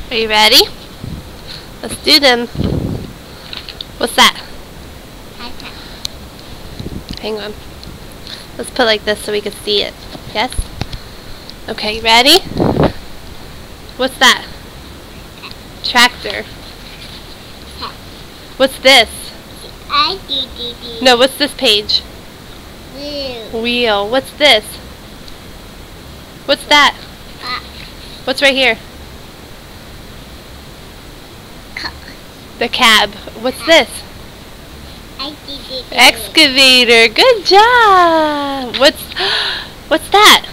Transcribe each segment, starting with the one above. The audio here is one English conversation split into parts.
Are you ready? Let's do them. What's that? Hang on. Let's put it like this so we can see it. Yes? Okay, ready? What's that? Tractor. What's this? No, what's this page? Wheel. What's this? What's that? What's right here? The cab. What's this? Excavator. Good job. What's that?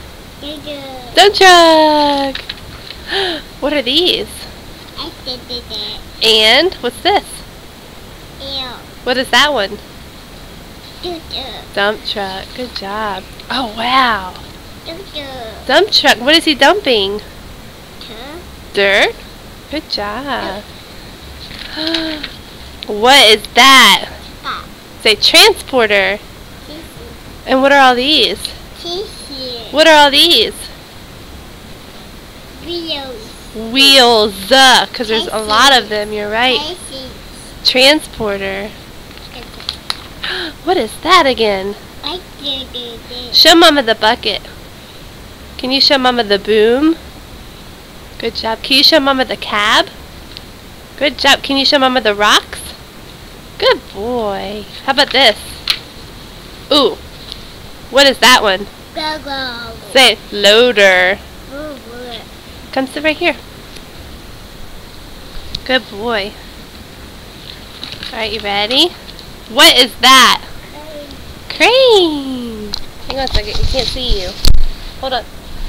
Dump truck. What are these? And what's this? What is that one? Dump truck. Good job. Oh wow. Dump truck. What is he dumping? Dirt. Good job. What is that? Say transporter. And what are all these? What are all these? Wheels. Because there's a lot of them. You're right. Transporter. What is that again? Show Mama the bucket. Can you show Mama the boom? Good job. Can you show Mama the cab? Good job. Can you show Mama the rocks? Good boy. How about this? Ooh. What is that one? Say loader. Come sit right here. Good boy. Alright, you ready? What is that? Crane. Hang on a second. You can't see you. Hold on.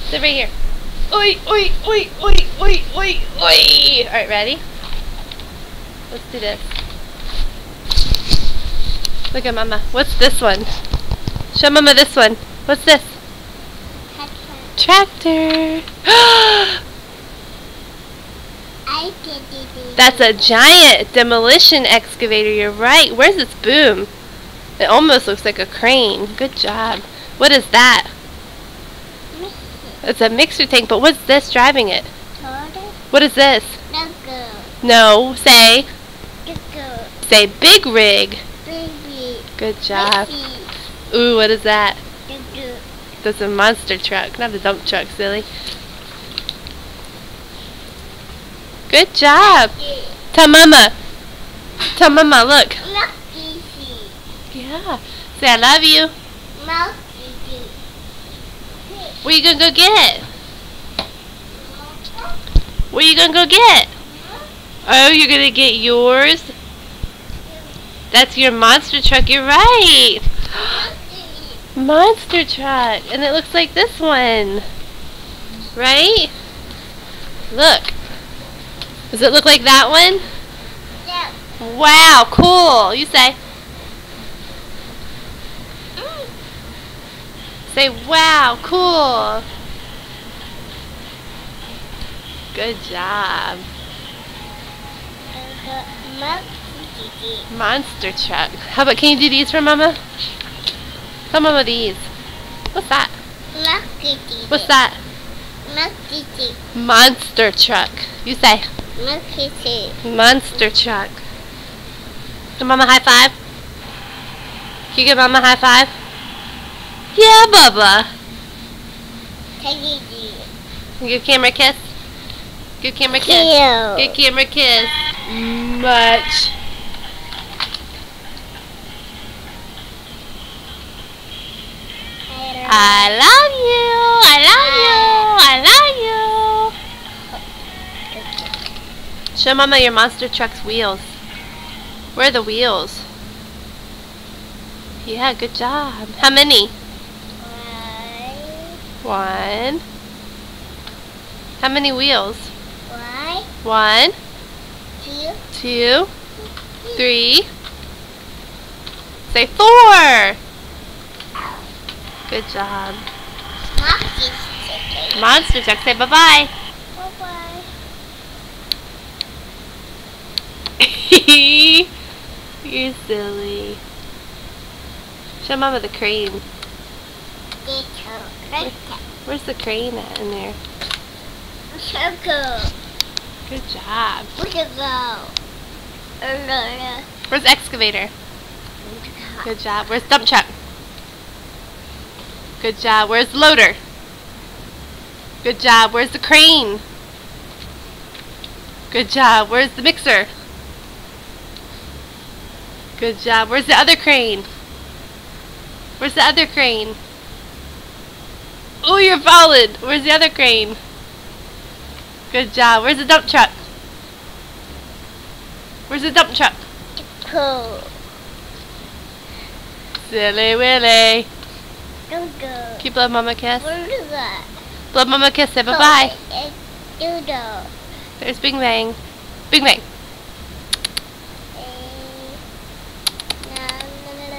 Sit right here. Oi, oi, oi, oi, oi, oi, oi. Alright, ready? Let's do this. Look at Mama. What's this one? Show Mama this one. What's this? Tractor. That's a giant demolition excavator. You're right. Where's its boom? It almost looks like a crane. Good job. What is that? It's a mixer tank, but what's this driving it? What is this? No, say. Say big rig. Good job. Ooh, what is that? That's a monster truck, not a dump truck, silly. Good job. Tell Mama. Tell Mama, look. Yeah. Say I love you. Where you gonna go get? Where you gonna go get? Oh, you're gonna get yours? That's your monster truck, you're right. Monster truck. And it looks like this one. Right? Look. Does it look like that one? Yeah. Wow, cool. You say. Say, wow, cool. Good job. Monster truck. How about, can you do these for Mama? Tell Mama these. What's that? What's that? Monster truck. You say. Monster truck. Give Mama a high five. Can you give Mama a high five? Yeah, Bubba. Give camera a kiss. Give camera a kiss. Give camera a kiss. Much. I love you. I love you. I love you. Show Mama your monster truck's wheels. Where are the wheels? Yeah, good job. How many? One. How many wheels? One. Two. Three. Say 4. Good job. Monster truck. Say bye-bye. Bye-bye. You're silly. Show Mama the crane. Where's the crane at in there? Good job. Look at that. Where's excavator? Good job. Where's dump truck? Good job. Where's the loader? Good job. Where's the crane? Good job. Where's the mixer? Good job. Where's the other crane? Where's the other crane? Oh, you're falling. Where's the other crane? Good job. Where's the dump truck? Where's the dump truck? Cool. Silly Willy. Don't go. Can you blow Mama a kiss? What is that? Blow Mama a kiss. Say bye-bye. Doodle. There's Bing Bang. Bing Bang.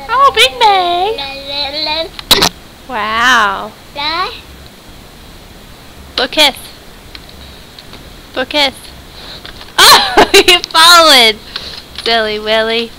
Oh, Bing Bang. Wow. Blow kiss. Blow kiss. Oh, you fallen. Silly Willy.